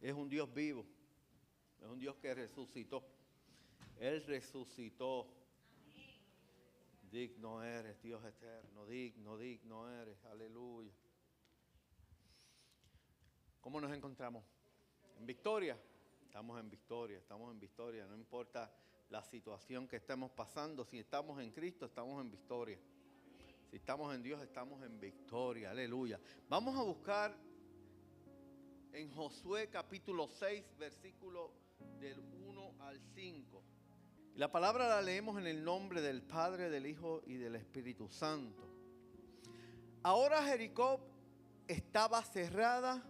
es un Dios vivo, es un Dios que resucitó. Él resucitó. Digno eres, Dios eterno, digno eres, aleluya. ¿Cómo nos encontramos? ¿En victoria? Estamos en victoria, no importa la situación que estemos pasando, si estamos en Cristo, estamos en victoria. Si estamos en Dios, estamos en victoria, aleluya. Vamos a buscar en Josué capítulo 6, versículo del 1 al 5. Y la palabra la leemos en el nombre del Padre, del Hijo y del Espíritu Santo. Ahora Jericó estaba cerrada,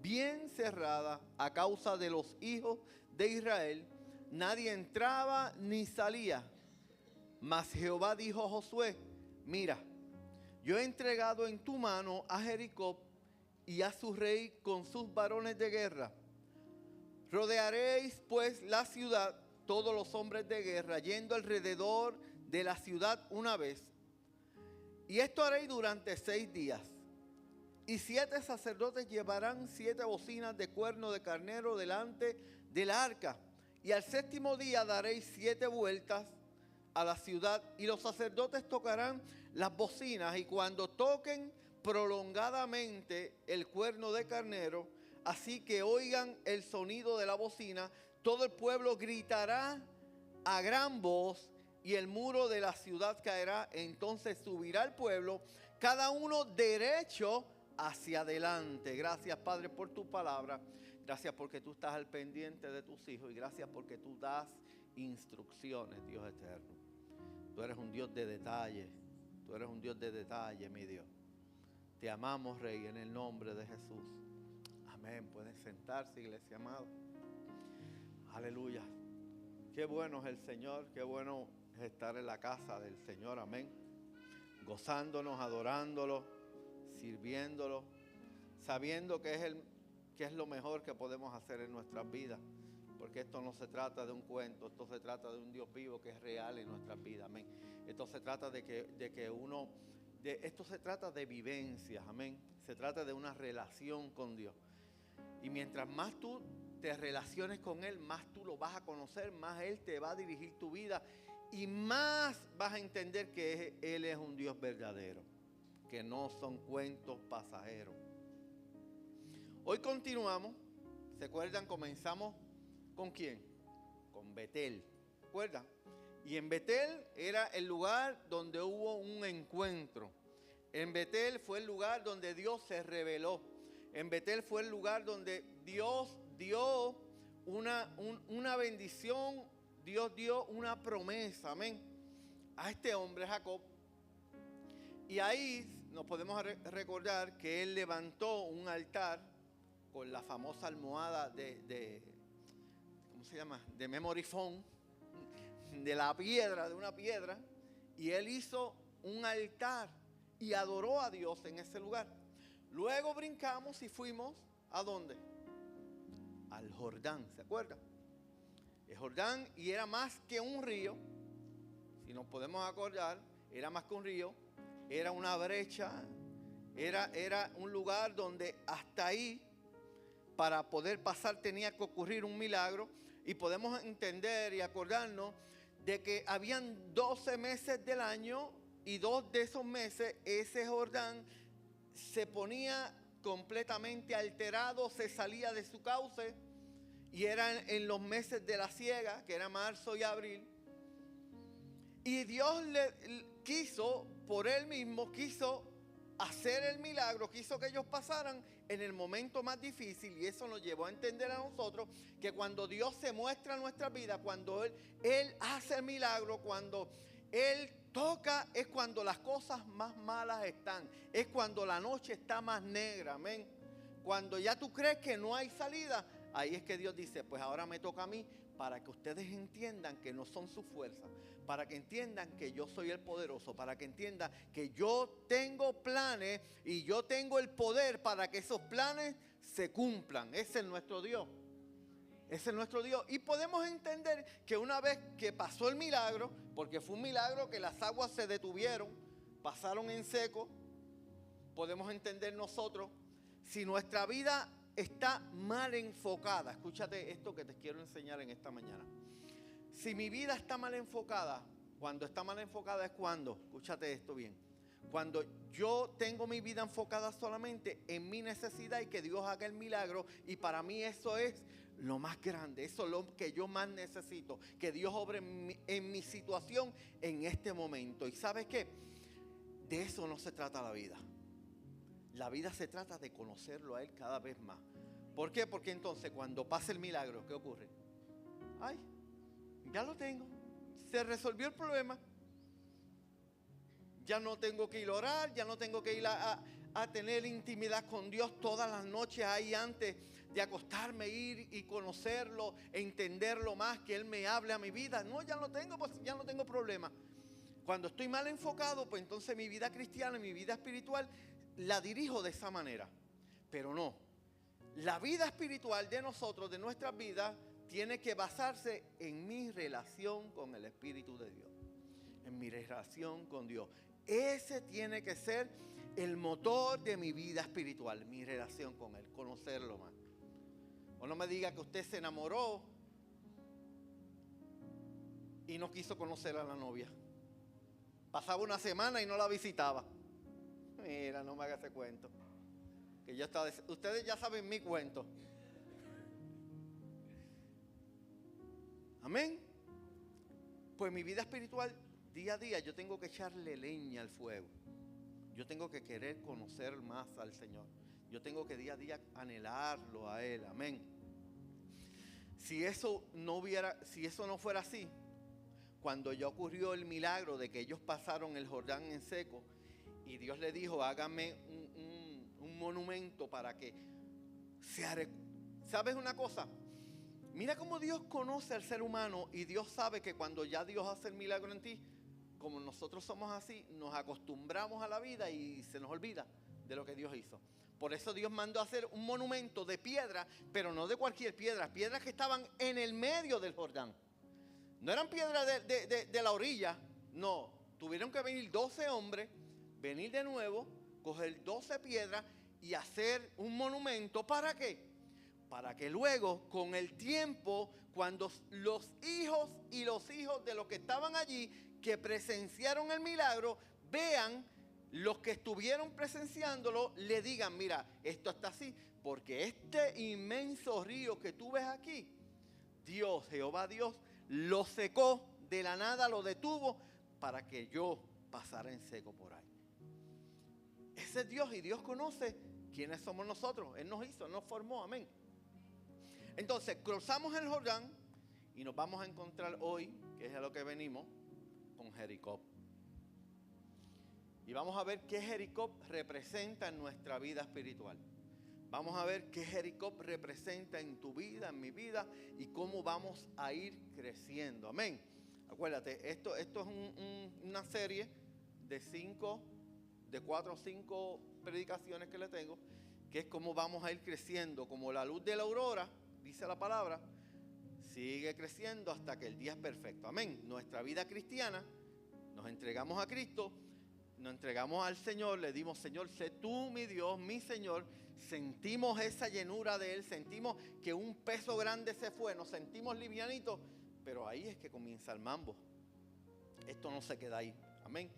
bien cerrada, a causa de los hijos de Israel. Nadie entraba ni salía. Mas Jehová dijo a Josué: mira, yo he entregado en tu mano a Jericó y a su rey con sus varones de guerra. Rodearéis pues la ciudad, todos los hombres de guerra, yendo alrededor de la ciudad una vez. Y esto haréis durante 6 días. Y 7 sacerdotes llevarán 7 bocinas de cuerno de carnero delante del arca. Y al 7º día daréis 7 vueltas a la ciudad, y los sacerdotes tocarán las bocinas, y cuando toquen prolongadamente el cuerno de carnero, así que oigan el sonido de la bocina, todo el pueblo gritará a gran voz, y el muro de la ciudad caerá. Entonces subirá el pueblo, cada uno derecho hacia adelante. Gracias, Padre, por tu palabra. Gracias porque tú estás al pendiente de tus hijos, y gracias porque tú das instrucciones, Dios eterno. Tú eres un Dios de detalle. Tú eres un Dios de detalle, mi Dios. Te amamos, Rey, en el nombre de Jesús. Amén. Pueden sentarse, iglesia amada. Aleluya. Qué bueno es el Señor. Qué bueno es estar en la casa del Señor. Amén. Gozándonos, adorándolo, sirviéndolo, sabiendo que es lo mejor que podemos hacer en nuestras vidas. Porque esto no se trata de un cuento, esto se trata de un Dios vivo que es real en nuestras vidas, amén. Esto se trata esto se trata de vivencias, amén. Se trata de una relación con Dios. Y mientras más tú te relaciones con Él, más tú lo vas a conocer, más Él te va a dirigir tu vida y más vas a entender que Él es un Dios verdadero, que no son cuentos pasajeros. Hoy continuamos, ¿se acuerdan? Comenzamos. ¿Con quién? Con Betel. ¿Recuerdan? Y en Betel era el lugar donde hubo un encuentro. En Betel fue el lugar donde Dios se reveló. En Betel fue el lugar donde Dios dio una bendición. Dios dio una promesa, amén, a este hombre Jacob. Y ahí nos podemos recordar que él levantó un altar con la famosa almohada ¿cómo se llama? De memory foam, de una piedra, y él hizo un altar y adoró a Dios en ese lugar. Luego brincamos y fuimos, ¿a dónde? Al Jordán, ¿se acuerdan? El Jordán, y era más que un río, si nos podemos acordar, era más que un río, era una brecha, era un lugar donde hasta ahí, para poder pasar tenía que ocurrir un milagro. Y podemos entender y acordarnos de que habían 12 meses del año, y 2 de esos meses ese Jordán se ponía completamente alterado, se salía de su cauce, y eran en los meses de la siega, que era marzo y abril. Y Dios quiso, por Él mismo, quiso hacer el milagro, quiso que ellos pasaran en el momento más difícil, y eso nos llevó a entender a nosotros que cuando Dios se muestra en nuestra vida, cuando Él hace el milagro, cuando Él toca, es cuando las cosas más malas están, es cuando la noche está más negra, amén. Cuando ya tú crees que no hay salida, ahí es que Dios dice: pues ahora me toca a mí, para que ustedes entiendan que no son su fuerza, para que entiendan que yo soy el poderoso, para que entiendan que yo tengo planes y yo tengo el poder para que esos planes se cumplan. Ese es nuestro Dios. Ese es nuestro Dios. Y podemos entender que una vez que pasó el milagro, porque fue un milagro que las aguas se detuvieron, pasaron en seco, podemos entender nosotros, si nuestra vida está mal enfocada, escúchate esto que te quiero enseñar en esta mañana. Si mi vida está mal enfocada, cuando está mal enfocada es cuando, escúchate esto bien, cuando yo tengo mi vida enfocada solamente en mi necesidad y que Dios haga el milagro, y para mí eso es lo más grande, eso es lo que yo más necesito, que Dios obre en mi situación en este momento. ¿Y sabes qué? De eso no se trata la vida. La vida se trata de conocerlo a Él cada vez más. ¿Por qué? Porque entonces cuando pasa el milagro, ¿qué ocurre? Ay, ya lo tengo, se resolvió el problema. Ya no tengo que ir a orar, ya no tengo que ir a tener intimidad con Dios todas las noches ahí antes de acostarme, ir y conocerlo, entenderlo más, que Él me hable a mi vida. No, ya lo tengo, pues ya no tengo problema. Cuando estoy mal enfocado, pues entonces mi vida cristiana, mi vida espiritual, la dirijo de esa manera. Pero no, la vida espiritual de nosotros, de nuestras vidas, tiene que basarse en mi relación con el Espíritu de Dios, en mi relación con Dios. Ese tiene que ser el motor de mi vida espiritual, mi relación con Él, conocerlo más. O no me diga que usted se enamoró y no quiso conocer a la novia. Pasaba una semana y no la visitaba. Mira, no me haga ese cuento. Que yo estaba, ustedes ya saben mi cuento. Amén. Pues mi vida espiritual, día a día, yo tengo que echarle leña al fuego. Yo tengo que querer conocer más al Señor. Yo tengo que día a día anhelarlo a Él. Amén. Si eso no fuera así, cuando ya ocurrió el milagro de que ellos pasaron el Jordán en seco y Dios le dijo, hágame un monumento para que ¿sabes una cosa? Mira cómo Dios conoce al ser humano, y Dios sabe que cuando ya Dios hace el milagro en ti, como nosotros somos así, nos acostumbramos a la vida y se nos olvida de lo que Dios hizo. Por eso Dios mandó a hacer un monumento de piedra, pero no de cualquier piedra, piedras que estaban en el medio del Jordán. No eran piedras de la orilla, no. Tuvieron que venir 12 hombres, venir de nuevo, coger 12 piedras y hacer un monumento. ¿Para qué? Para que luego, con el tiempo, cuando los hijos y los hijos de los que estaban allí, que presenciaron el milagro, vean, los que estuvieron presenciándolo, le digan, mira, esto está así, porque este inmenso río que tú ves aquí, Dios, Jehová Dios, lo secó de la nada, lo detuvo para que yo pasara en seco por ahí. Ese es Dios, y Dios conoce quiénes somos nosotros. Él nos hizo, nos formó, amén. Entonces cruzamos el Jordán y nos vamos a encontrar hoy, que es a lo que venimos, con Jericó. Y vamos a ver qué Jericó representa en nuestra vida espiritual. Vamos a ver qué Jericó representa en tu vida, en mi vida, y cómo vamos a ir creciendo. Amén. Acuérdate, esto es una serie de 4 o 5 predicaciones que le tengo, que es cómo vamos a ir creciendo, como la luz de la aurora, dice la palabra, sigue creciendo hasta que el día es perfecto. Amén. Nuestra vida cristiana, nos entregamos a Cristo, nos entregamos al Señor, le dimos, Señor, sé tú mi Dios, mi Señor. Sentimos esa llenura de Él, sentimos que un peso grande se fue, nos sentimos livianitos, pero ahí es que comienza el mambo. Esto no se queda ahí, amén.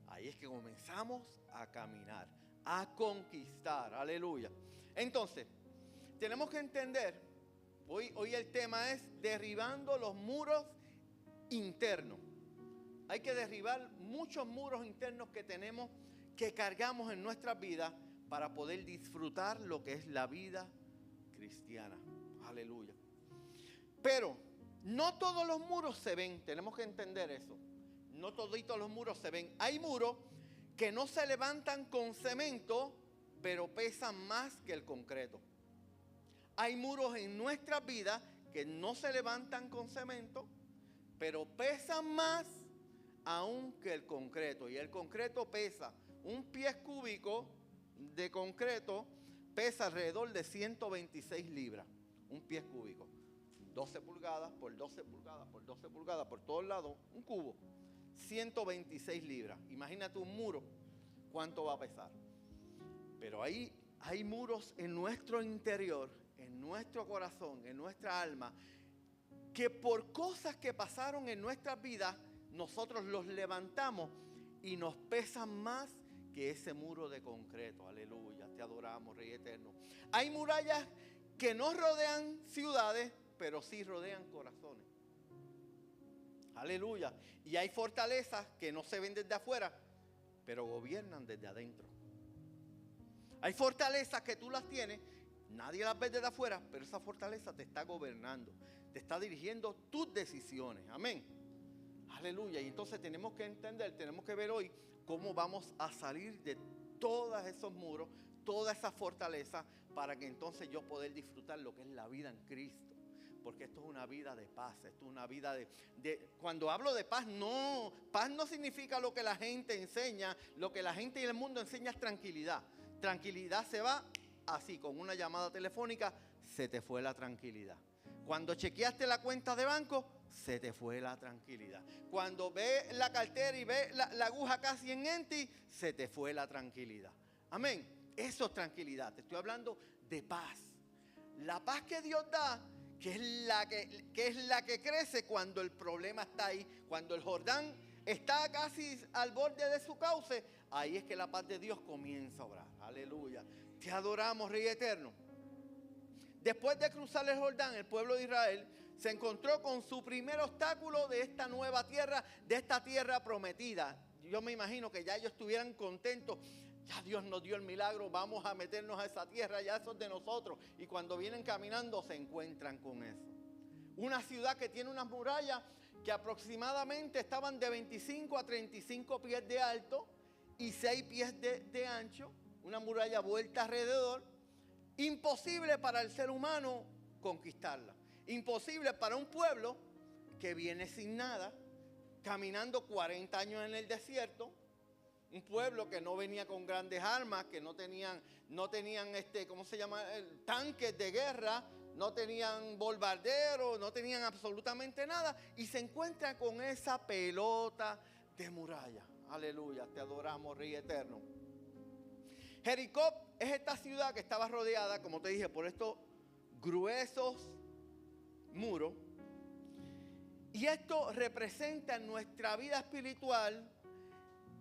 Ahí es que comenzamos a caminar, a conquistar, aleluya. Entonces, tenemos que entender, hoy el tema es derribando los muros internos. Hay que derribar muchos muros internos que tenemos, que cargamos en nuestras vidas, para poder disfrutar lo que es la vida cristiana. Aleluya. Pero no todos los muros se ven, tenemos que entender eso. No toditos los muros se ven. Hay muros que no se levantan con cemento, pero pesan más que el concreto. Hay muros en nuestras vidas que no se levantan con cemento, pero pesan más aún que el concreto. Y el concreto pesa, un pie cúbico de concreto pesa alrededor de 126 libras, un pie cúbico, 12 pulgadas por 12 pulgadas por 12 pulgadas por todos lados, un cubo, 126 libras. Imagínate un muro, ¿cuánto va a pesar? Pero ahí hay muros en nuestro interior, en nuestro corazón, en nuestra alma, que por cosas que pasaron en nuestras vidas, nosotros los levantamos y nos pesan más que ese muro de concreto. Aleluya, te adoramos, Rey eterno. Hay murallas que no rodean ciudades, pero sí rodean corazones. Aleluya. Y hay fortalezas que no se ven desde afuera, pero gobiernan desde adentro. Hay fortalezas que tú las tienes, nadie las ve desde afuera, pero esa fortaleza te está gobernando, te está dirigiendo tus decisiones. Amén. Aleluya. Y entonces tenemos que entender, tenemos que ver hoy cómo vamos a salir de todos esos muros, toda esa fortaleza, para que entonces yo poder disfrutar lo que es la vida en Cristo. Porque esto es una vida de paz, esto es una vida cuando hablo de paz no significa lo que la gente enseña, lo que la gente y el mundo enseña es tranquilidad. Tranquilidad se va así, con una llamada telefónica, se te fue la tranquilidad. Cuando chequeaste la cuenta de banco, se te fue la tranquilidad. Cuando ves la cartera y ves la aguja casi en empty, se te fue la tranquilidad. Amén. Eso es tranquilidad. Te estoy hablando de paz. La paz que Dios da, que es la que crece cuando el problema está ahí, cuando el Jordán está casi al borde de su cauce, ahí es que la paz de Dios comienza a obrar. Aleluya. Te adoramos, Rey eterno. Después de cruzar el Jordán, el pueblo de Israel se encontró con su primer obstáculo de esta nueva tierra, de esta tierra prometida. Yo me imagino que ya ellos estuvieran contentos. Ya Dios nos dio el milagro, vamos a meternos a esa tierra, ya eso es de nosotros. Y cuando vienen caminando se encuentran con eso. Una ciudad que tiene unas murallas que aproximadamente estaban de 25 a 35 pies de alto y 6 pies de ancho. Una muralla vuelta alrededor. Imposible para el ser humano conquistarla. Imposible para un pueblo que viene sin nada, caminando 40 años en el desierto. Un pueblo que no venía con grandes armas, que no tenían ¿cómo se llama? Tanques de guerra, no tenían bombarderos, no tenían absolutamente nada. Y se encuentra con esa pelota de muralla. Aleluya, te adoramos, Rey eterno. Jericó es esta ciudad que estaba rodeada, como te dije, por estos gruesos muros. Y esto representa en nuestra vida espiritual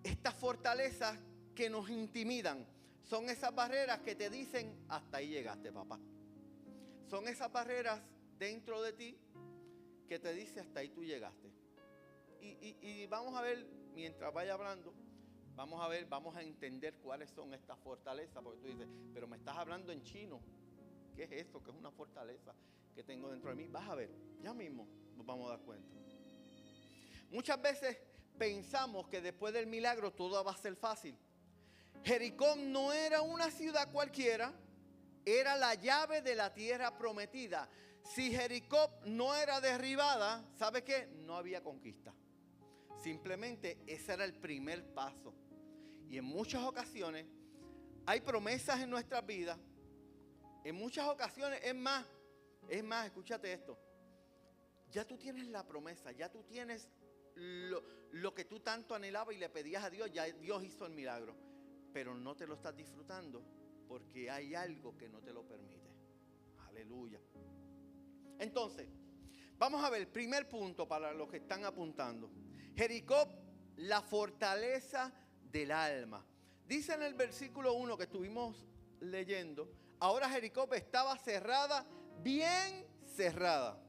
estas fortalezas que nos intimidan. Son esas barreras que te dicen, hasta ahí llegaste, papá. Son esas barreras dentro de ti que te dicen, hasta ahí tú llegaste. Y vamos a ver, mientras vaya hablando, vamos a entender cuáles son estas fortalezas. Porque tú dices, pero me estás hablando en chino. ¿Qué es eso? ¿Qué es una fortaleza que tengo dentro de mí? Vas a ver, ya mismo nos vamos a dar cuenta. Muchas veces pensamos que después del milagro todo va a ser fácil. Jericó no era una ciudad cualquiera, era la llave de la tierra prometida. Si Jericó no era derribada, ¿sabe qué? No había conquista. Simplemente ese era el primer paso. Y en muchas ocasiones hay promesas en nuestras vidas. En muchas ocasiones, es más, escúchate esto. Ya tú tienes la promesa, ya tú tienes lo que tú tanto anhelabas y le pedías a Dios, ya Dios hizo el milagro. Pero no te lo estás disfrutando porque hay algo que no te lo permite. Aleluya. Entonces, vamos a ver el primer punto para los que están apuntando. Jericó, la fortaleza del alma. Dice en el versículo 1 que estuvimos leyendo, ahora Jericó estaba cerrada, bien cerrada.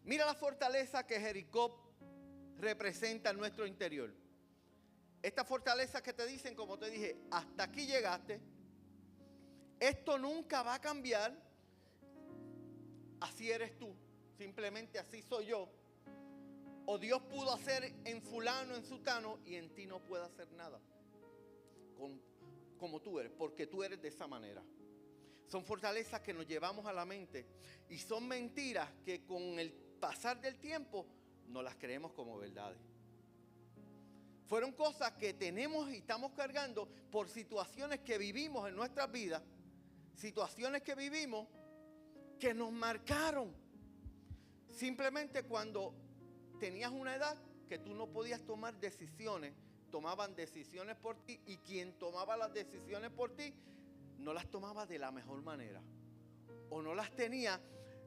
Mira la fortaleza que Jericó representa en nuestro interior. Esta fortaleza que te dicen, como te dije, hasta aquí llegaste. Esto nunca va a cambiar. Así eres tú. Simplemente así soy yo. O Dios pudo hacer en fulano, en sutano, y en ti no puede hacer nada. Como tú eres, porque tú eres de esa manera. Son fortalezas que nos llevamos a la mente. Y son mentiras que con el pasar del tiempo no las creemos como verdades. Fueron cosas que tenemos y estamos cargando por situaciones que vivimos en nuestras vidas. Situaciones que vivimos que nos marcaron. Simplemente cuando tenías una edad que tú no podías tomar decisiones, tomaban decisiones por ti y quien tomaba las decisiones por ti no las tomaba de la mejor manera. O no las tenía,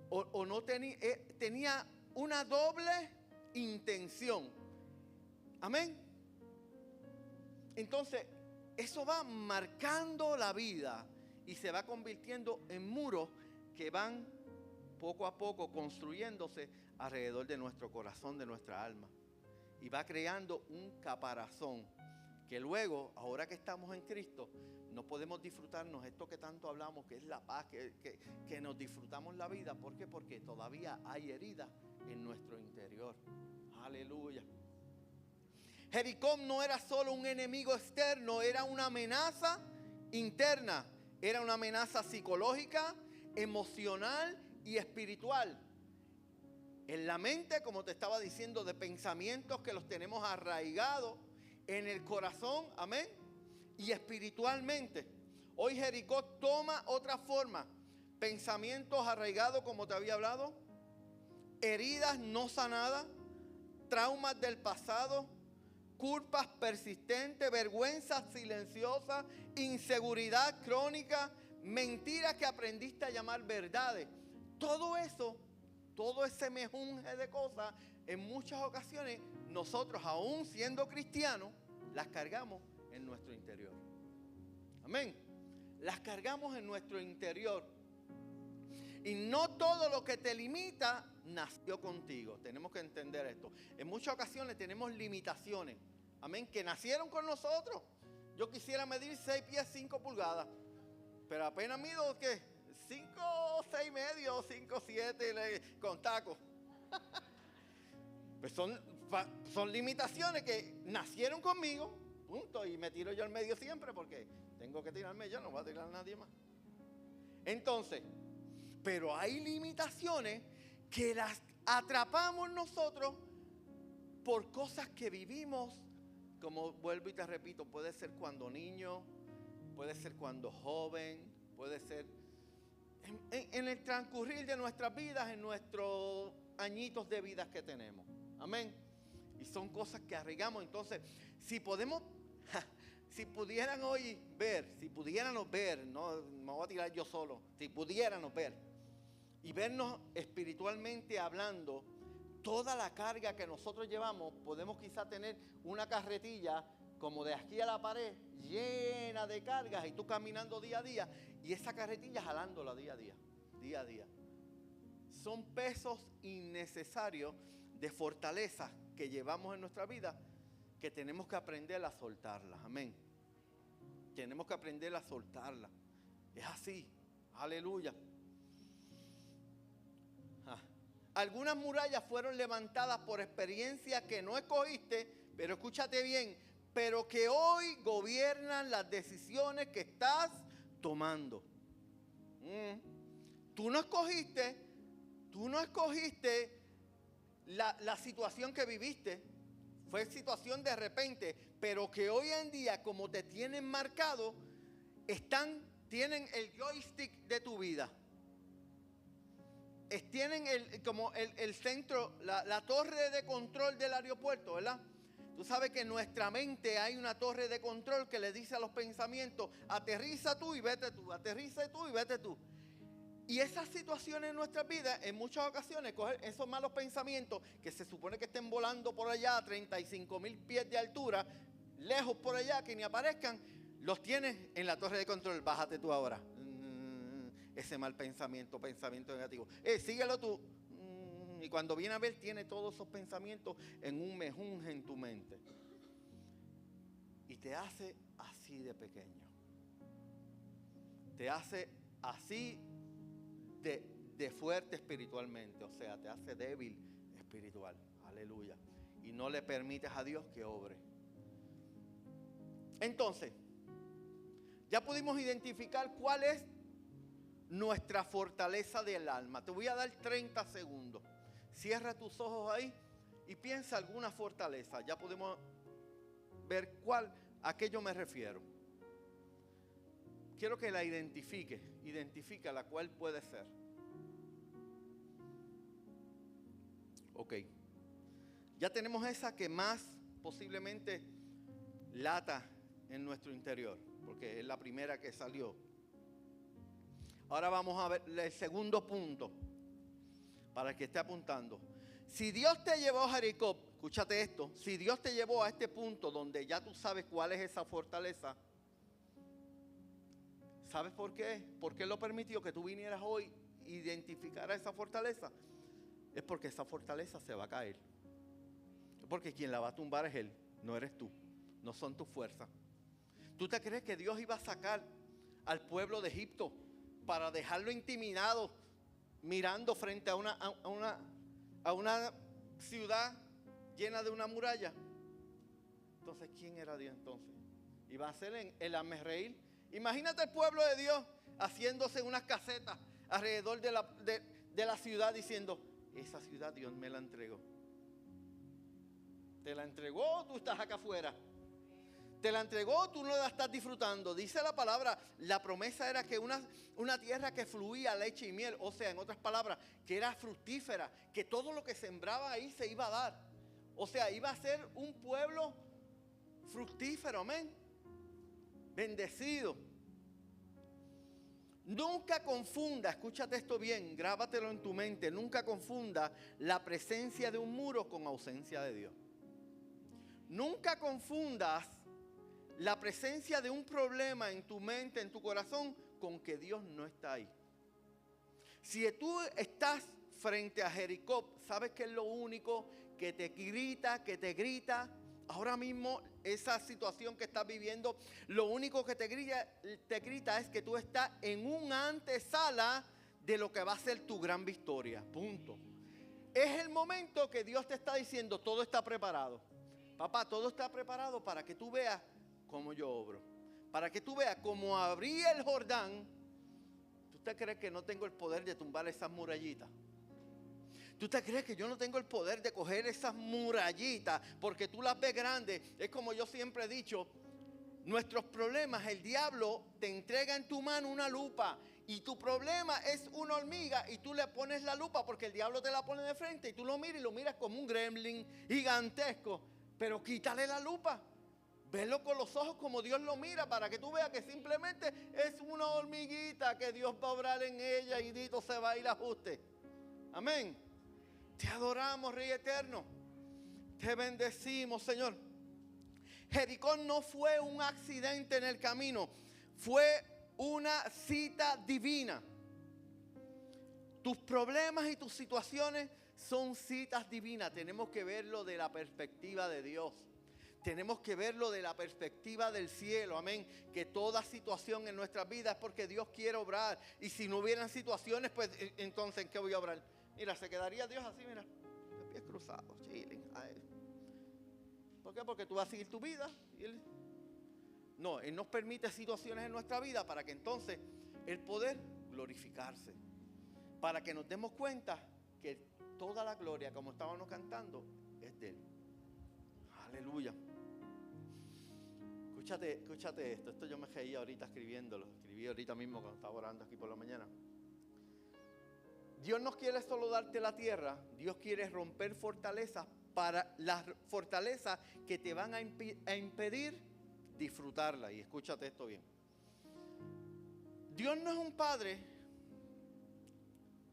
o no tenía, tenía una doble intención. Amén. Entonces, eso va marcando la vida y se va convirtiendo en muros que van poco a poco construyéndose alrededor de nuestro corazón, de nuestra alma. Y va creando un caparazón que luego, ahora que estamos en Cristo, no podemos disfrutarnos esto que tanto hablamos, que es la paz, que nos disfrutamos la vida. ¿Por qué? Porque todavía hay heridas en nuestro interior. Aleluya. Jericó no era solo un enemigo externo, era una amenaza interna. Era una amenaza psicológica, emocional y espiritual. En la mente, como te estaba diciendo, de pensamientos que los tenemos arraigados en el corazón, amén, y espiritualmente. Hoy Jericó toma otra forma. Pensamientos arraigados, como te había hablado, heridas no sanadas, traumas del pasado, culpas persistentes, vergüenza silenciosa, inseguridad crónica, mentiras que aprendiste a llamar verdades. Todo eso, todo ese mejunje de cosas, en muchas ocasiones nosotros, aún siendo cristianos, las cargamos en nuestro interior. Amén. Las cargamos en nuestro interior. Y no todo lo que te limita nació contigo. Tenemos que entender esto. En muchas ocasiones tenemos limitaciones. Amén. Que nacieron con nosotros. Yo quisiera medir 6 pies 5 pulgadas. Pero apenas mido, ¿qué? 5, 6 medio, 5, 7 con tacos. Pues son limitaciones que nacieron conmigo. Punto. Y me tiro yo al medio siempre porque tengo que tirarme yo. No voy a tirar a nadie más. Entonces, pero hay limitaciones que las atrapamos nosotros por cosas que vivimos, como vuelvo y te repito, puede ser cuando niño, puede ser cuando joven, puede ser en el transcurrir de nuestras vidas, en nuestros añitos de vida que tenemos. Amén. Y son cosas que arraigamos. Entonces, si podemos, si pudieran hoy ver, si pudiéramos ver, no me voy a tirar yo solo, si pudiéramos ver y vernos espiritualmente hablando, toda la carga que nosotros llevamos, podemos quizá tener una carretilla como de aquí a la pared llena de cargas y tú caminando día a día y esa carretilla jalándola día a día, día a día. Son pesos innecesarios de fortaleza que llevamos en nuestra vida que tenemos que aprender a soltarlas. Amén. Tenemos que aprender a soltarlas. Es así. Aleluya. Algunas murallas fueron levantadas por experiencias que no escogiste, pero escúchate bien, pero que hoy gobiernan las decisiones que estás tomando. Tú no escogiste la situación que viviste, fue situación de repente, pero que hoy en día, como te tienen marcado, tienen el joystick de tu vida. Tienen el centro, la torre de control del aeropuerto, ¿verdad? Tú sabes que en nuestra mente hay una torre de control que le dice a los pensamientos, aterriza tú y vete tú, aterriza tú y vete tú. Y esas situaciones en nuestras vidas, en muchas ocasiones, coger esos malos pensamientos que se supone que estén volando por allá a 35,000 pies de altura, lejos por allá, que ni aparezcan, los tienes en la torre de control. Bájate tú ahora. Ese mal pensamiento negativo. Síguelo tú. Y cuando viene a ver, tiene todos esos pensamientos en un mejunje en tu mente. Y te hace así de pequeño. Te hace así de fuerte espiritualmente. O sea, te hace débil espiritual. Aleluya. Y no le permites a Dios que obre. Entonces, ya pudimos identificar cuál es nuestra fortaleza del alma. Te voy a dar 30 segundos. Cierra tus ojos ahí y piensa alguna fortaleza. Ya podemos ver a qué yo me refiero. Quiero que la identifícala cuál puede ser. Ok. Ya tenemos esa que más posiblemente lata en nuestro interior, porque es la primera que salió. Ahora vamos a ver el segundo punto, para el que esté apuntando. Si Dios te llevó a Jericó, escúchate esto, si Dios te llevó a este punto donde ya tú sabes cuál es esa fortaleza, ¿sabes por qué? ¿Por qué lo permitió que tú vinieras hoy e identificaras esa fortaleza? Es porque esa fortaleza se va a caer. Porque quien la va a tumbar es Él, no eres tú, no son tus fuerzas. ¿Tú te crees que Dios iba a sacar al pueblo de Egipto para dejarlo intimidado, mirando frente a una ciudad llena de una muralla? Entonces, ¿quién era Dios entonces? Iba a ser el hazmerreír. Imagínate el pueblo de Dios haciéndose unas casetas alrededor de la ciudad diciendo, esa ciudad Dios me la entregó. ¿Te la entregó o tú estás acá afuera? ¿Te la entregó o tú no la estás disfrutando? Dice la palabra, la promesa era que una tierra que fluía leche y miel, o sea, en otras palabras, que era fructífera, que todo lo que sembraba ahí se iba a dar. O sea, iba a ser un pueblo fructífero, amén. Bendecido. Nunca confunda, escúchate esto bien, grábatelo en tu mente, nunca confunda la presencia de un muro con ausencia de Dios. Nunca confundas la presencia de un problema en tu mente, en tu corazón, con que Dios no está ahí. Si tú estás frente a Jericó, ¿sabes qué es lo único que te grita? Ahora mismo esa situación que estás viviendo, lo único que te grita es que tú estás en una antesala de lo que va a ser tu gran victoria. Punto. Es el momento que Dios te está diciendo, todo está preparado. Papá, todo está preparado para que tú veas cómo yo obro. Para que tú veas cómo abrí el Jordán. ¿Tú te crees que no tengo el poder de tumbar esas murallitas? ¿Tú te crees que yo no tengo el poder de coger esas murallitas porque tú las ves grandes? Es como yo siempre he dicho, nuestros problemas, el diablo te entrega en tu mano una lupa y tu problema es una hormiga y tú le pones la lupa porque el diablo te la pone de frente y tú lo miras y lo miras como un gremlin gigantesco, pero quítale la lupa. Velo con los ojos como Dios lo mira para que tú veas que simplemente es una hormiguita que Dios va a obrar en ella y dito se va a ir ajuste. Amén. Te adoramos, Rey eterno. Te bendecimos, Señor. Jericó no fue un accidente en el camino, fue una cita divina. Tus problemas y tus situaciones son citas divinas. Tenemos que verlo de la perspectiva de Dios. Tenemos que verlo de la perspectiva del cielo, amén. Que toda situación en nuestras vidas es porque Dios quiere obrar. Y si no hubieran situaciones, pues entonces ¿en qué voy a obrar? Mira, se quedaría Dios así, mira, de pies cruzados, chilling. ¿Por qué? Porque tú vas a seguir tu vida. No, Él nos permite situaciones en nuestra vida para que entonces Él poder glorificarse. Para que nos demos cuenta que toda la gloria, como estábamos cantando, es de Él. Aleluya. Escúchate esto. Esto yo me reí ahorita escribiéndolo. Escribí ahorita mismo cuando estaba orando aquí por la mañana. Dios no quiere solo darte la tierra. Dios quiere romper fortalezas para las fortalezas que te van a impedir disfrutarla. Y escúchate esto bien. Dios no es un padre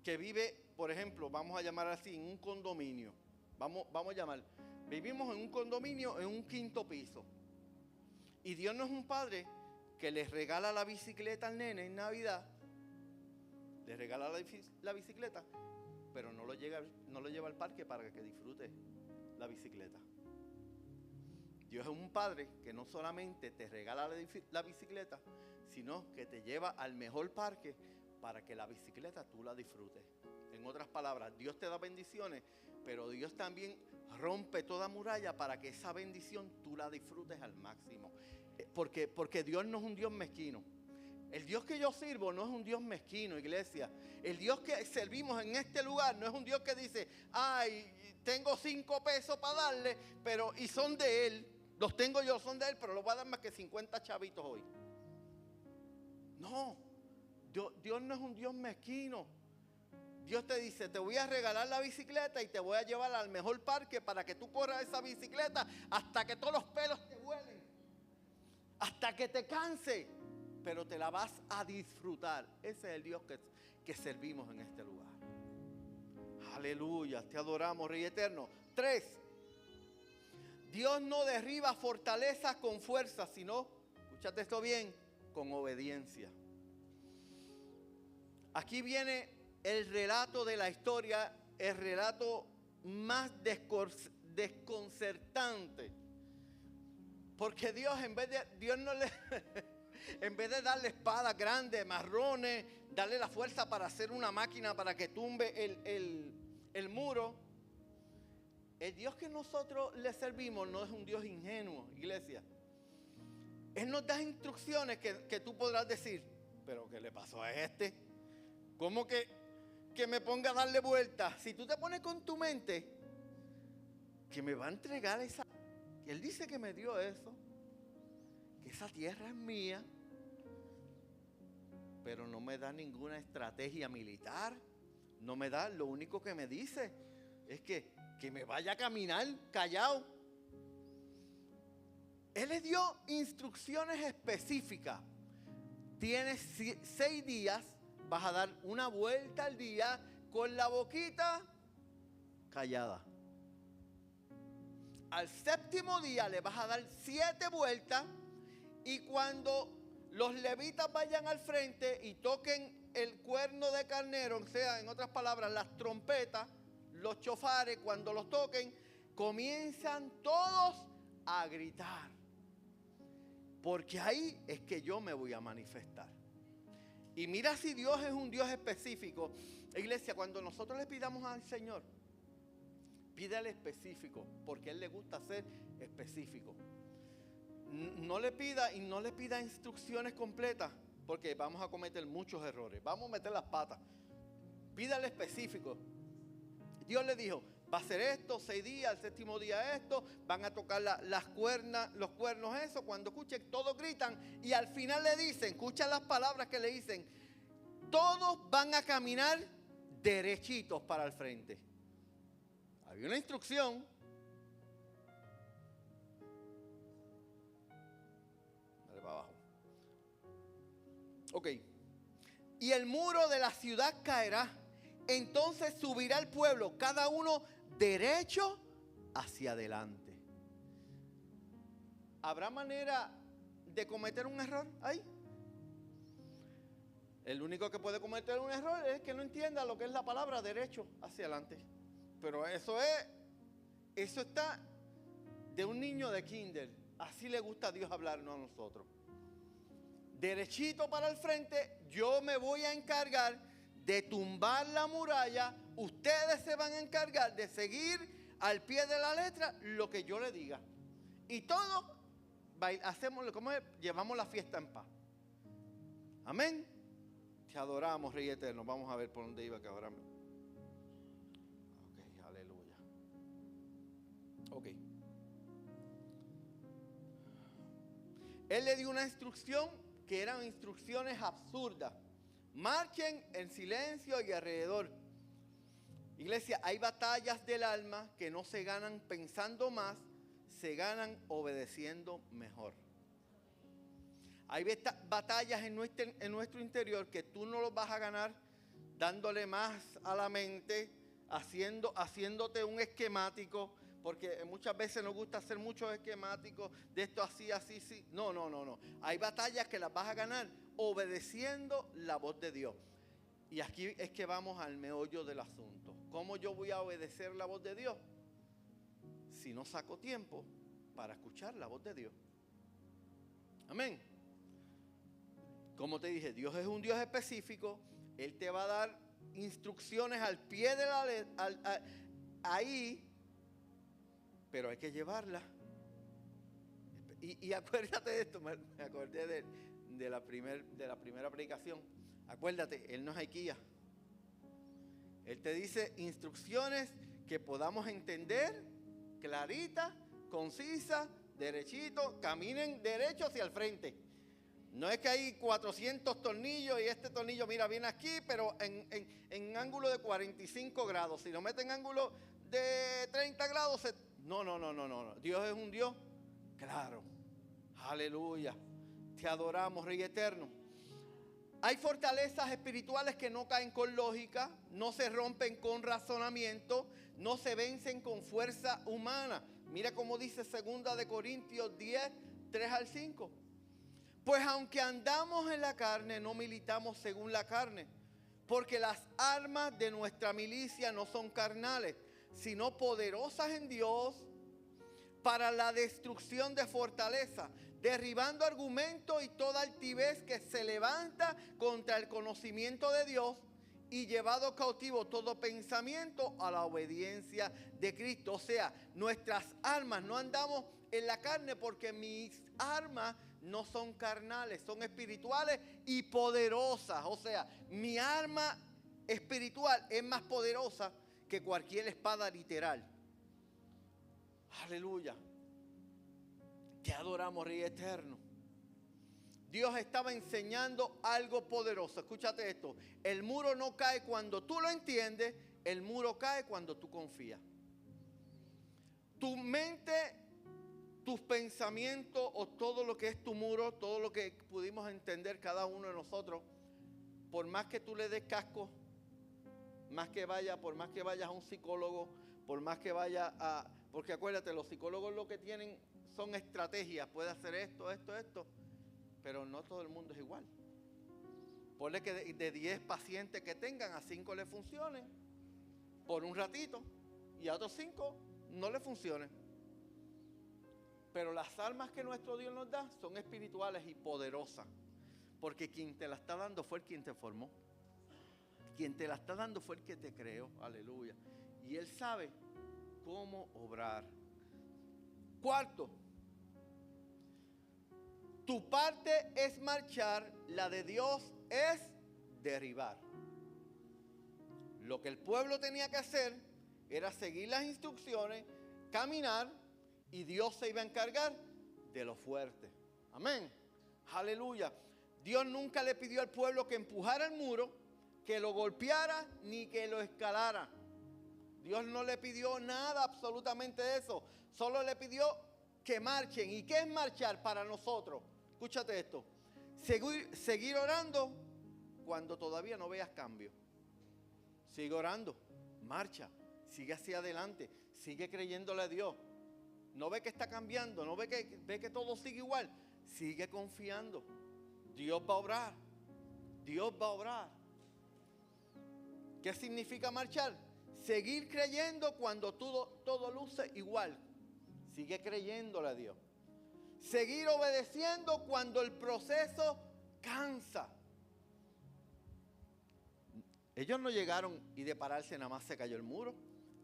que vive, por ejemplo, vamos a llamar así, en un condominio. Vamos a llamar. Vivimos en un condominio en un 5º piso. Y Dios no es un padre que les regala la bicicleta al nene en Navidad. Le regala la bicicleta, pero no lo lleva al parque para que disfrute la bicicleta. Dios es un padre que no solamente te regala la bicicleta, sino que te lleva al mejor parque para que la bicicleta tú la disfrutes. En otras palabras, Dios te da bendiciones, pero Dios también rompe toda muralla para que esa bendición tú la disfrutes al máximo. Porque Dios no es un Dios mezquino. El Dios que yo sirvo no es un Dios mezquino, iglesia. El Dios que servimos en este lugar no es un Dios que dice, ay, tengo 5 pesos para darle, y son de Él. Los tengo yo, son de Él, pero los voy a dar más que 50 chavitos hoy. No, Dios no es un Dios mezquino. Dios te dice, te voy a regalar la bicicleta y te voy a llevar al mejor parque para que tú corras esa bicicleta hasta que todos los pelos te vuelen, hasta que te canse. pero te la vas a disfrutar. Ese es el Dios que servimos en este lugar. Aleluya, te adoramos, Rey eterno. 3. Dios no derriba fortalezas con fuerza, sino, escúchate esto bien, con obediencia. Aquí viene el relato de la historia, el relato más desconcertante. Porque Dios, en vez de darle espadas grandes, marrones, darle la fuerza para hacer una máquina para que tumbe el muro, el Dios que nosotros le servimos no es un Dios ingenuo, iglesia. Él nos da instrucciones que tú podrás decir, pero ¿qué le pasó a este? ¿Cómo que me ponga a darle vueltas? Si tú te pones con tu mente que me va a entregar esa, Él dice que me dio eso, que esa tierra es mía, pero no me da ninguna estrategia militar, no me da, lo único que me dice es que me vaya a caminar callado. Él le dio instrucciones específicas. Tienes 6 días, vas a dar una vuelta al día con la boquita callada. Al 7º día le vas a dar 7 vueltas, y cuando los levitas vayan al frente y toquen el cuerno de carnero, o sea, en otras palabras, las trompetas, los chofares, cuando los toquen, comienzan todos a gritar. Porque ahí es que yo me voy a manifestar. Y mira si Dios es un Dios específico. Iglesia, cuando nosotros le pidamos al Señor, pídale específico, porque a Él le gusta ser específico. No le pida instrucciones completas, porque vamos a cometer muchos errores. Vamos a meter las patas. Pídale específico. Dios le dijo, va a hacer esto, 6 días, el 7º día esto, van a tocar los cuernos eso. Cuando escuchen, todos gritan, y al final le dicen, escucha las palabras que le dicen, todos van a caminar derechitos para el frente. Había una instrucción. Dale para abajo. Ok. Y el muro de la ciudad caerá. Entonces subirá el pueblo, cada uno derecho hacia adelante. ¿Habrá manera de cometer un error ahí? El único que puede cometer un error es que no entienda lo que es la palabra derecho hacia adelante. Pero eso está de un niño de kinder. Así le gusta a Dios hablarnos a nosotros. Derechito para el frente, yo me voy a encargar de tumbar la muralla. Ustedes se van a encargar de seguir al pie de la letra lo que yo le diga. Y todos hacemos, ¿cómo es? Llevamos la fiesta en paz. Amén. Te adoramos, Rey eterno. Vamos a ver por dónde iba que ahora. Ok, aleluya. Ok. Él le dio una instrucción que eran instrucciones absurdas. Marchen en silencio y alrededor. Iglesia, hay batallas del alma que no se ganan pensando más, se ganan obedeciendo mejor. Hay batallas en nuestro interior que tú no los vas a ganar dándole más a la mente, haciéndote un esquemático, porque muchas veces nos gusta hacer muchos esquemáticos de esto así, así, sí. No. Hay batallas que las vas a ganar obedeciendo la voz de Dios. Y aquí es que vamos al meollo del asunto. ¿Cómo yo voy a obedecer la voz de Dios si no saco tiempo para escuchar la voz de Dios? Amén. Como te dije, Dios es un Dios específico. Él te va a dar instrucciones al pie de la letra, ahí, pero hay que llevarla. Y acuérdate de esto, me acordé de la primera predicación. Acuérdate, Él no es IKEA. Él te dice instrucciones que podamos entender, clarita, concisa, derechito, caminen derecho hacia el frente. No es que hay 400 tornillos y este tornillo, mira, viene aquí, pero en ángulo de 45 grados. Si lo mete en ángulo de 30 grados, No. Dios es un Dios claro. Aleluya. Te adoramos, Rey eterno. Hay fortalezas espirituales que no caen con lógica, no se rompen con razonamiento, no se vencen con fuerza humana. Mira cómo dice 2 de Corintios 10, 3 al 5. Pues aunque andamos en la carne, no militamos según la carne, porque las armas de nuestra milicia no son carnales, sino poderosas en Dios para la destrucción de fortalezas, derribando argumentos y toda altivez que se levanta contra el conocimiento de Dios, y llevado cautivo todo pensamiento a la obediencia de Cristo. O sea, nuestras armas, no andamos en la carne, porque mis armas no son carnales, son espirituales y poderosas. O sea, mi arma espiritual es más poderosa que cualquier espada literal. Aleluya. Te adoramos, Rey eterno. Dios estaba enseñando algo poderoso. Escúchate esto. El muro no cae cuando tú lo entiendes. El muro cae cuando tú confías. Tu mente, tus pensamientos o todo lo que es tu muro, todo lo que pudimos entender cada uno de nosotros, por más que tú le des casco, por más que vayas a un psicólogo, por más que vayas a... Porque acuérdate, los psicólogos lo que tienen son estrategias. Puede hacer esto, pero no todo el mundo es igual. Ponle que de 10 pacientes que tengan, a 5 le funcionen por un ratito y a otros 5 no le funcionen. Pero las armas que nuestro Dios nos da son espirituales y poderosas, porque quien te la está dando fue el quien te formó. Quien te la está dando fue el que te creó. Aleluya. Y Él sabe cómo obrar. Cuarto, tu parte es marchar, la de Dios es derribar. Lo que el pueblo tenía que hacer era seguir las instrucciones, caminar, y Dios se iba a encargar de lo fuerte. Amén. Aleluya. Dios nunca le pidió al pueblo que empujara el muro, que lo golpeara, ni que lo escalara. Dios no le pidió nada, absolutamente de eso. Solo le pidió que marchen. ¿Y qué es marchar para nosotros? Escúchate esto. Seguir orando cuando todavía no veas cambio. Sigue orando, marcha, sigue hacia adelante, sigue creyéndole a Dios. No ve que está cambiando, no ve que todo sigue igual. Sigue confiando. Dios va a obrar. Dios va a obrar. ¿Qué significa marchar? Seguir creyendo cuando todo luce igual. Sigue creyéndole a Dios. Seguir obedeciendo cuando el proceso cansa. Ellos no llegaron y de pararse nada más se cayó el muro.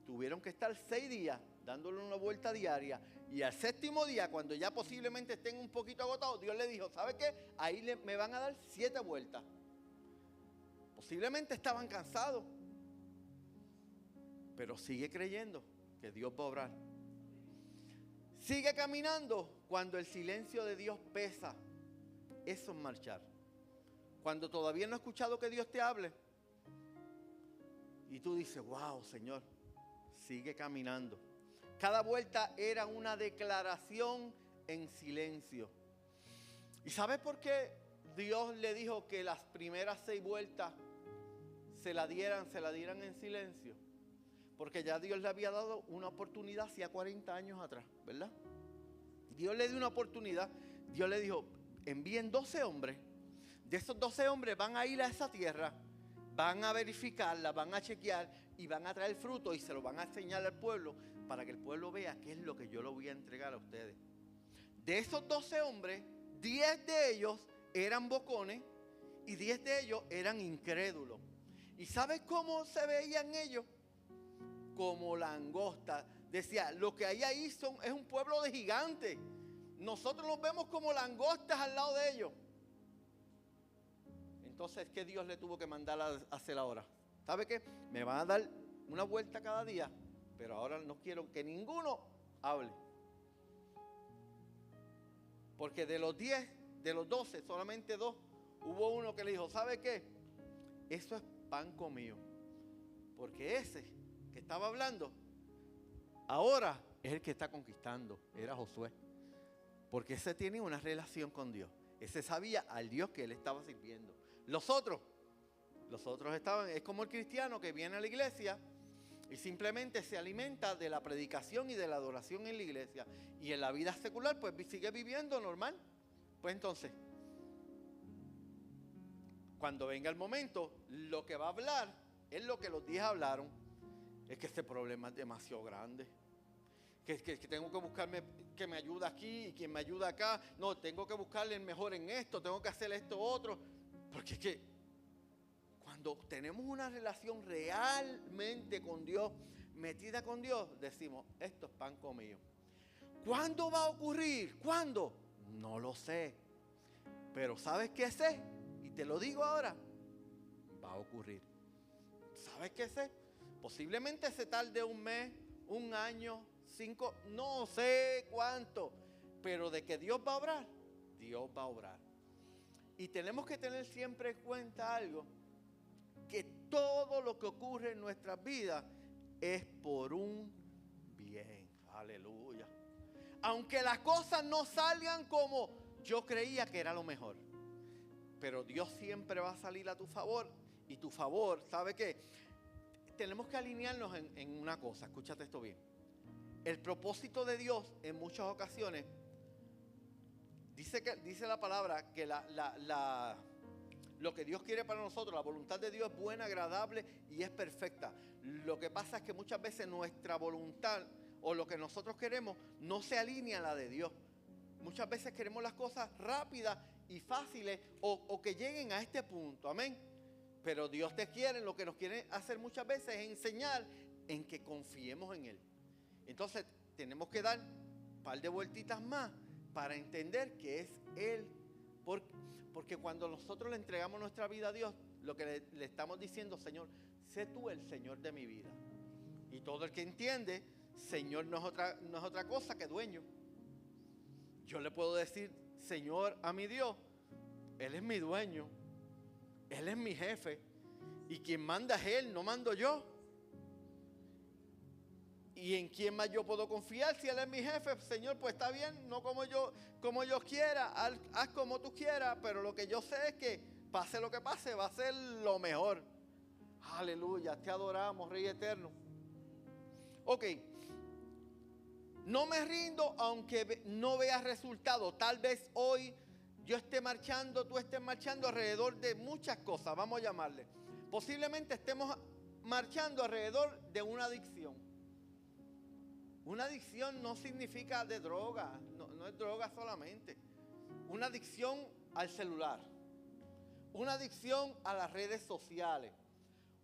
Tuvieron que estar 6 días dándole una vuelta diaria. Y al 7º día, cuando ya posiblemente estén un poquito agotados, Dios le dijo, ¿sabe qué? Ahí me van a dar 7 vueltas. Posiblemente estaban cansados. Pero sigue creyendo que Dios va a obrar. Sigue caminando cuando el silencio de Dios pesa. Eso es marchar. Cuando todavía no has escuchado que Dios te hable. Y tú dices, wow, Señor, sigue caminando. Cada vuelta era una declaración en silencio. ¿Y sabes por qué Dios le dijo que las primeras 6 vueltas se la dieran en silencio? Porque ya Dios le había dado una oportunidad hacía 40 años atrás, ¿verdad? Dios le dio una oportunidad. Dios le dijo, envíen 12 hombres. De esos 12 hombres van a ir a esa tierra, van a verificarla, van a chequear y van a traer fruto y se lo van a enseñar al pueblo para que el pueblo vea qué es lo que yo le voy a entregar a ustedes. De esos 12 hombres, 10 de ellos eran bocones y 10 de ellos eran incrédulos. ¿Y sabes cómo se veían ellos? Como langosta. Decía, lo que hay ahí es un pueblo de gigantes. Nosotros los vemos como langostas al lado de ellos. Entonces, ¿qué Dios le tuvo que mandar a hacer ahora? ¿Sabe qué? Me van a dar una vuelta cada día, pero ahora no quiero que ninguno hable. Porque de los 10, de los 12, solamente 2, hubo uno que le dijo, ¿sabe qué? Eso es pan comido. Porque ese que estaba hablando, ahora es el que está conquistando, era Josué. Porque ese tiene una relación con Dios. Ese sabía al Dios que él estaba sirviendo. Los otros estaban, es como el cristiano que viene a la iglesia y simplemente se alimenta de la predicación y de la adoración en la iglesia. Y en la vida secular pues sigue viviendo normal. Pues entonces, cuando venga el momento, lo que va a hablar es lo que los 10 hablaron. Es que este problema es demasiado grande. Que tengo que buscarme que me ayude aquí y quien me ayuda acá. No, tengo que buscarle el mejor en esto, tengo que hacer esto otro. Porque es que cuando tenemos una relación realmente con Dios, metida con Dios, decimos, esto es pan comido. ¿Cuándo va a ocurrir? ¿Cuándo? No lo sé. Pero ¿sabes qué sé? Y te lo digo ahora, va a ocurrir. ¿Sabes qué sé? Posiblemente se tarde un mes, un año, 5, no sé cuánto. Pero de que Dios va a obrar, Dios va a obrar. Y tenemos que tener siempre en cuenta algo, que todo lo que ocurre en nuestras vidas es por un bien. Aleluya. Aunque las cosas no salgan como yo creía que era lo mejor, pero Dios siempre va a salir a tu favor. Y tu favor, ¿sabe qué? Tenemos que alinearnos en una cosa, escúchate esto bien. El propósito de Dios en muchas ocasiones, dice la palabra que lo que Dios quiere para nosotros, la voluntad de Dios es buena, agradable y es perfecta. Lo que pasa es que muchas veces nuestra voluntad o lo que nosotros queremos no se alinea a la de Dios. Muchas veces queremos las cosas rápidas y fáciles o que lleguen a este punto, amén. Pero Dios te quiere, lo que nos quiere hacer muchas veces es enseñar en que confiemos en Él. Entonces tenemos que dar un par de vueltitas más para entender que es Él. Porque cuando nosotros le entregamos nuestra vida a Dios, lo que le estamos diciendo, Señor, sé tú el Señor de mi vida. Y todo el que entiende, Señor no es otra cosa que dueño. Yo le puedo decir, Señor, a mi Dios, Él es mi dueño, Él es mi jefe, y quien manda es Él, no mando yo. ¿Y en quién más yo puedo confiar? Si Él es mi jefe, Señor, pues está bien, no como yo quiera, haz como tú quieras, pero lo que yo sé es que pase lo que pase, va a ser lo mejor. Aleluya, te adoramos, Rey eterno. Ok, no me rindo aunque no vea resultado. Tal vez hoy yo esté marchando, tú estés marchando alrededor de muchas cosas, vamos a llamarle. Posiblemente estemos marchando alrededor de una adicción. Una adicción no significa de droga, no es droga solamente. Una adicción al celular, una adicción a las redes sociales,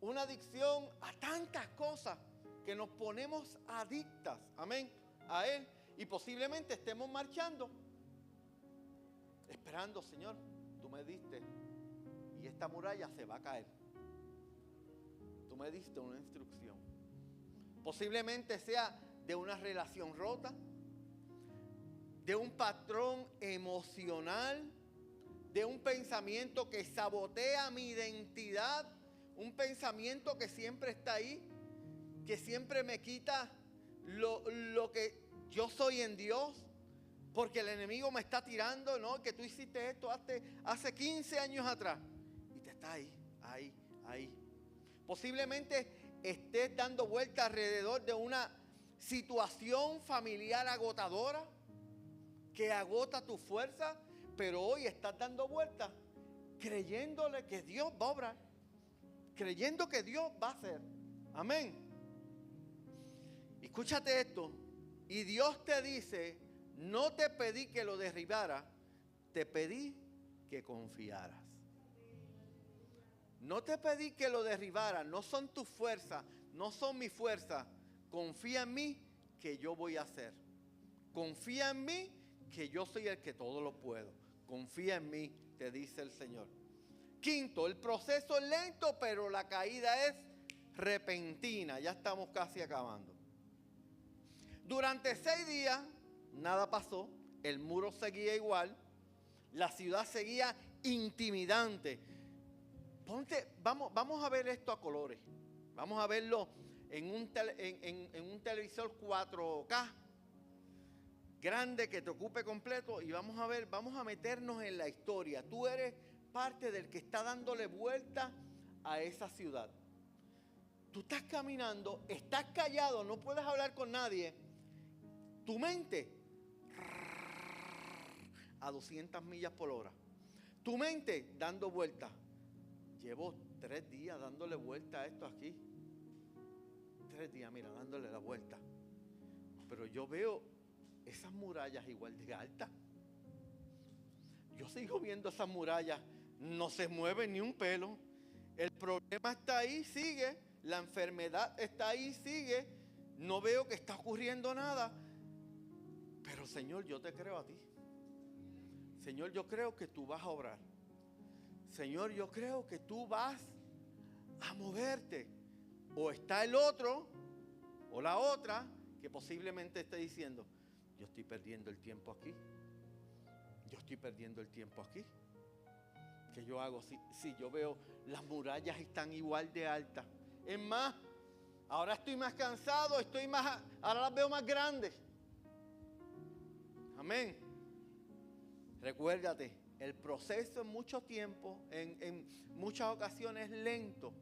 una adicción a tantas cosas que nos ponemos adictas, amén, a Él. Y posiblemente estemos marchando, esperando, Señor, tú me diste y esta muralla se va a caer. Tú me diste una instrucción. Posiblemente sea de una relación rota, de un patrón emocional, de un pensamiento que sabotea mi identidad, un pensamiento que siempre está ahí, que siempre me quita lo que yo soy en Dios, porque el enemigo me está tirando, ¿no? Que tú hiciste esto hace 15 años atrás y te está ahí. Posiblemente estés dando vueltas alrededor de una situación familiar agotadora que agota tu fuerza, pero hoy estás dando vueltas creyéndole que Dios va a obrar, creyendo que Dios va a hacer. Amén. Escúchate esto. Y Dios te dice, no te pedí que lo derribara, te pedí que confiaras. No te pedí que lo derribara, no son tus fuerzas, no son mis fuerzas. Confía en mí que yo voy a hacer. Confía en mí que yo soy el que todo lo puedo. Confía en mí, te dice el Señor. Quinto, el proceso es lento, pero la caída es repentina. Ya estamos casi acabando. Durante 6 días, nada pasó. El muro seguía igual. La ciudad seguía intimidante. Vamos a ver esto a colores. Vamos a verlo en un televisor 4K. grande que te ocupe completo y vamos a ver, vamos a meternos en la historia. Tú eres parte del que está dándole vuelta a esa ciudad. Tú estás caminando, estás callado, no puedes hablar con nadie. Tu mente a 200 millas por hora. Tu mente dando vueltas. Llevo 3 días dándole vuelta a esto aquí. 3 días, mira, dándole la vuelta. Pero yo veo esas murallas igual de altas. Yo sigo viendo esas murallas. No se mueve ni un pelo. El problema está ahí, sigue. La enfermedad está ahí, sigue. No veo que está ocurriendo nada. Pero Señor, yo te creo a ti. Señor, yo creo que tú vas a obrar. Señor, yo creo que tú vas a moverte. O está el otro o la otra que posiblemente esté diciendo, yo estoy perdiendo el tiempo aquí. Yo estoy perdiendo el tiempo aquí. ¿Qué yo hago? Si yo veo las murallas están igual de altas. Es más, ahora estoy más cansado, ahora las veo más grandes. Amén. Recuérdate, el proceso en mucho tiempo, en muchas ocasiones es lento,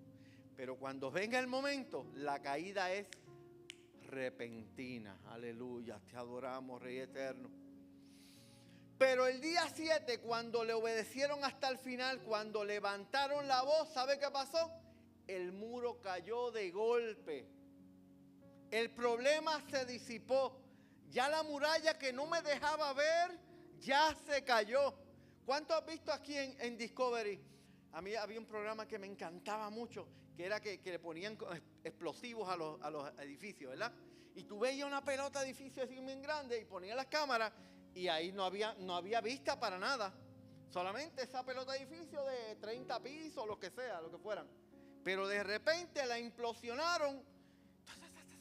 pero cuando venga el momento, la caída es repentina. Aleluya, te adoramos, Rey eterno. Pero el día 7, cuando le obedecieron hasta el final, cuando levantaron la voz, ¿sabe qué pasó? El muro cayó de golpe. El problema se disipó. Ya la muralla que no me dejaba ver, ya se cayó. ¿Cuánto has visto aquí en Discovery? A mí había un programa que me encantaba mucho, que era que le ponían explosivos a los edificios, ¿verdad? Y tú veías una pelota de edificio así bien grande y ponían las cámaras y ahí no había vista para nada. Solamente esa pelota de edificio de 30 pisos, lo que sea, lo que fueran. Pero de repente la implosionaron,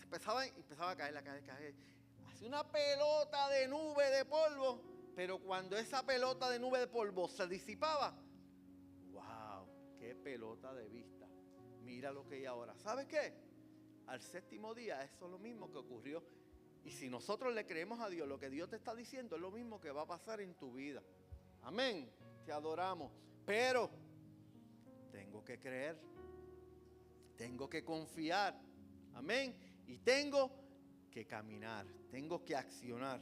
empezaba a caer. Hace una pelota de nube de polvo, pero cuando esa pelota de nube de polvo se disipaba, ¡wow! ¡Qué pelota de vista! Mira lo que hay ahora. ¿Sabes qué? Al 7º día, eso es lo mismo que ocurrió. Y si nosotros le creemos a Dios, lo que Dios te está diciendo es lo mismo que va a pasar en tu vida. Amén. Te adoramos. Pero tengo que creer. Tengo que confiar. Amén. Y tengo que caminar. Tengo que accionar.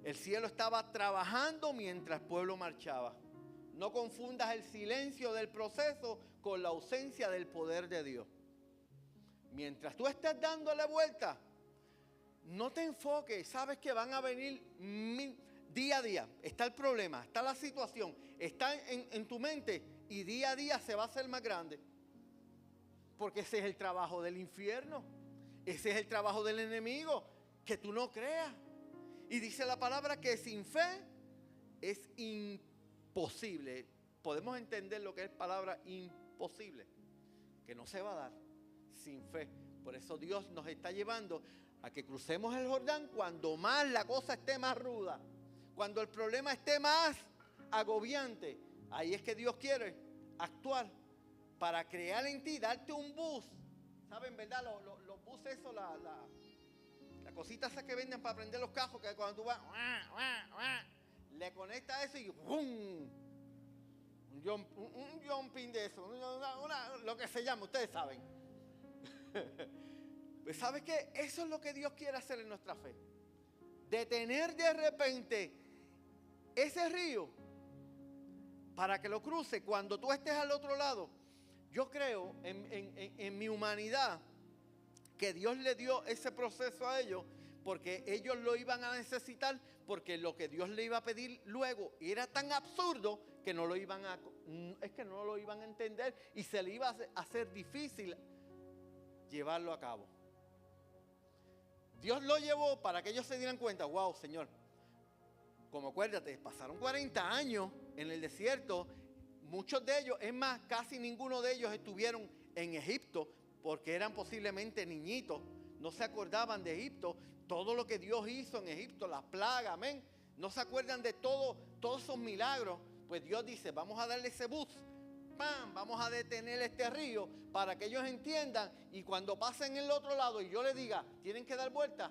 El cielo estaba trabajando mientras el pueblo marchaba. No confundas el silencio del proceso con la ausencia del poder de Dios. Mientras tú estés dándole vuelta, no te enfoques. Sabes que van a venir día a día. Está el problema, está la situación, está en tu mente y día a día se va a hacer más grande. Porque ese es el trabajo del infierno. Ese es el trabajo del enemigo, que tú no creas. Y dice la palabra que sin fe es imposible. Podemos entender lo que es palabra imposible, que no se va a dar sin fe. Por eso Dios nos está llevando a que crucemos el Jordán cuando más la cosa esté más ruda, cuando el problema esté más agobiante. Ahí es que Dios quiere actuar para crear en ti, darte un bus. ¿Saben, verdad? Los buses, eso, la cosita esa que venden para prender los cajos, que cuando tú vas, le conectas eso y ¡bum! Un jumping de eso, lo que se llama, ustedes saben. Pues ¿sabes qué? Eso es lo que Dios quiere hacer en nuestra fe. Detener de repente ese río para que lo cruce cuando tú estés al otro lado. Yo creo en mi humanidad que Dios le dio ese proceso a ellos porque ellos lo iban a necesitar, porque lo que Dios le iba a pedir luego era tan absurdo que no lo iban a entender y se le iba a hacer difícil llevarlo a cabo. Dios lo llevó para que ellos se dieran cuenta, wow, Señor, como acuérdate, pasaron 40 años en el desierto, muchos de ellos, es más, casi ninguno de ellos estuvieron en Egipto, porque eran posiblemente niñitos, no se acordaban de Egipto, todo lo que Dios hizo en Egipto, las plagas, amén, no se acuerdan de todos esos milagros. Pues Dios dice, vamos a darle ese bus, ¡pam! Vamos a detener este río para que ellos entiendan y cuando pasen el otro lado y yo les diga, tienen que dar vuelta,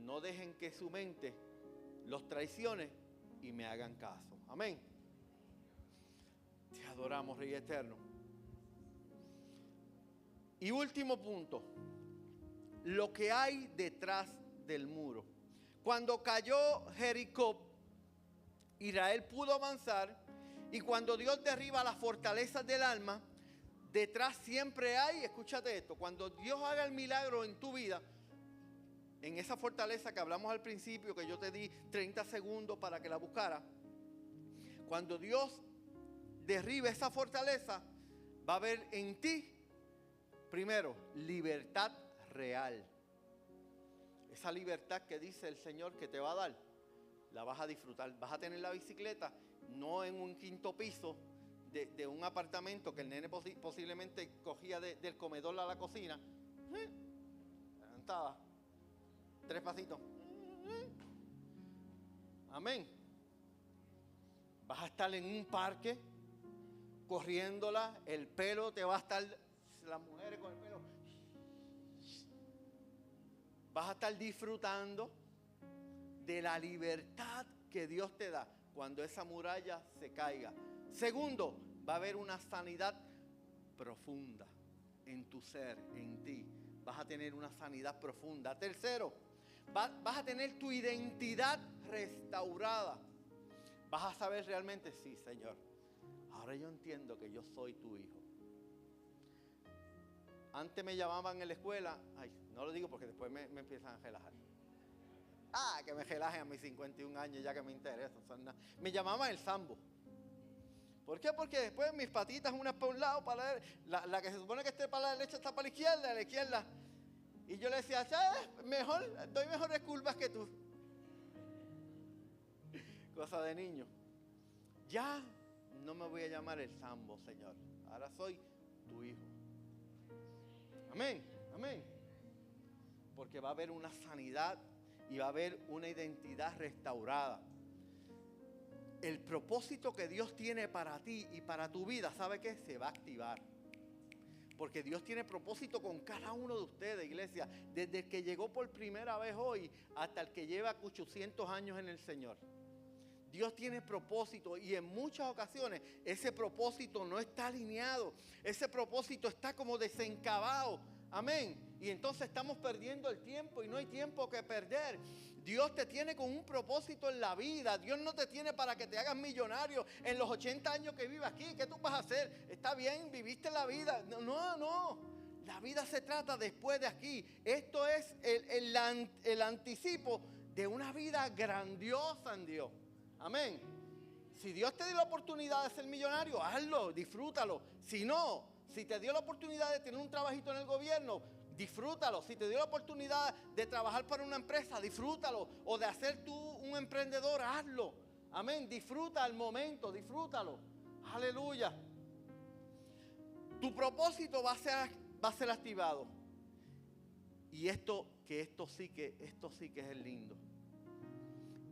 no dejen que su mente los traicione y me hagan caso. Amén. Te adoramos, Rey eterno. Y último punto, lo que hay detrás del muro. Cuando cayó Jericó, Israel pudo avanzar, y cuando Dios derriba las fortalezas del alma, detrás siempre hay, escúchate esto, cuando Dios haga el milagro en tu vida, en esa fortaleza que hablamos al principio, que yo te di 30 segundos para que la buscara, cuando Dios derribe esa fortaleza, va a haber en ti, primero, libertad real. Esa libertad que dice el Señor que te va a dar, la vas a disfrutar. Vas a tener la bicicleta, no en un quinto piso de un apartamento que el nene posiblemente cogía del comedor a la cocina. Levantaba 3 pasitos. Amén. Vas a estar en un parque corriéndola, el pelo te va a estar, las mujeres con el pelo, vas a estar disfrutando de la libertad que Dios te da cuando esa muralla se caiga. Segundo, va a haber una sanidad profunda en tu ser, en ti. Vas a tener una sanidad profunda. Tercero, vas a tener tu identidad restaurada. Vas a saber realmente, sí, Señor, ahora yo entiendo que yo soy tu hijo. Antes me llamaban en la escuela, ay, no lo digo porque después me empiezan a relajar. Que me relajen a mis 51 años, ya que me interesa. Me llamaban el Sambo. ¿Por qué? Porque después mis patitas, unas para un lado, para la que se supone que esté para la derecha está para la izquierda. Y yo le decía, mejor, doy mejores curvas que tú. Cosa de niño. Ya no me voy a llamar el Sambo, Señor. Ahora soy tu hijo. Amén, amén. Porque va a haber una sanidad y va a haber una identidad restaurada. El propósito que Dios tiene para ti y para tu vida, ¿sabe qué? Se va a activar. Porque Dios tiene propósito con cada uno de ustedes, iglesia. Desde el que llegó por primera vez hoy hasta el que lleva 800 años en el Señor. Dios tiene propósito y en muchas ocasiones ese propósito no está alineado. Ese propósito está como desencavado. Amén. Y entonces estamos perdiendo el tiempo y no hay tiempo que perder. Dios te tiene con un propósito en la vida. Dios no te tiene para que te hagas millonario en los 80 años que vives aquí. ¿Qué tú vas a hacer? Está bien, viviste la vida. No. La vida se trata después de aquí. Esto es el anticipo de una vida grandiosa en Dios. Amén. Si Dios te dio la oportunidad de ser millonario, hazlo, disfrútalo. Si no, si te dio la oportunidad de tener un trabajito en el gobierno, disfrútalo. Si te dio la oportunidad de trabajar para una empresa, disfrútalo. O de hacer tú un emprendedor, hazlo. Amén. Disfruta el momento, disfrútalo. Aleluya. Tu propósito va a ser activado. Y esto sí que es el lindo.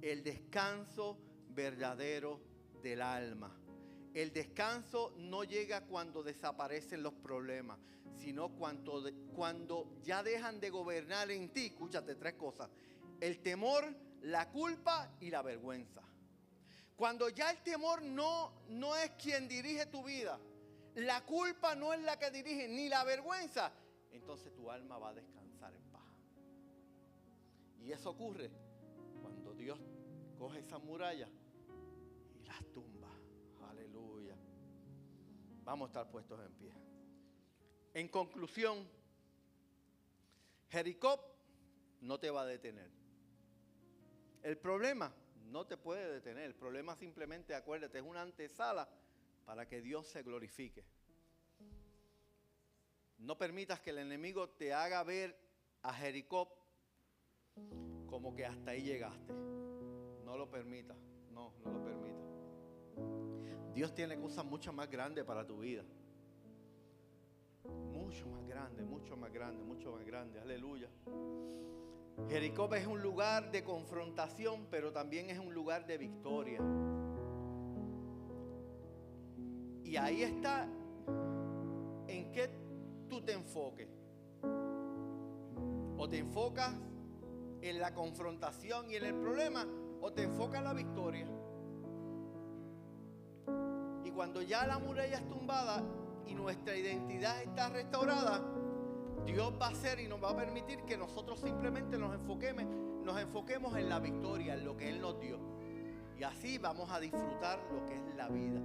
El descanso verdadero del alma. El descanso no llega cuando desaparecen los problemas, sino cuando ya dejan de gobernar en ti. Escúchate, 3 cosas: el temor, la culpa y la vergüenza. Cuando ya el temor no es quien dirige tu vida, la culpa no es la que dirige, ni la vergüenza, entonces tu alma va a descansar en paz. Y eso ocurre cuando Dios coge esa muralla y las tumba. Aleluya. Vamos a estar puestos en pie. En conclusión, Jericó no te va a detener. El problema no te puede detener. El problema simplemente, acuérdate, es una antesala para que Dios se glorifique. No permitas que el enemigo te haga ver a Jericó como que hasta ahí llegaste. No lo permitas. No lo permitas. Dios tiene cosas mucho más grandes para tu vida. Mucho más grande, mucho más grande, mucho más grande. Aleluya. Jericó es un lugar de confrontación, pero también es un lugar de victoria. Y ahí está en qué tú te enfoques. O te enfocas en la confrontación y en el problema, o te enfocas en la victoria. Y cuando ya la muralla es tumbada y nuestra identidad está restaurada, Dios va a hacer y nos va a permitir que nosotros simplemente nos enfoquemos en la victoria, en lo que Él nos dio. Y así vamos a disfrutar lo que es la vida.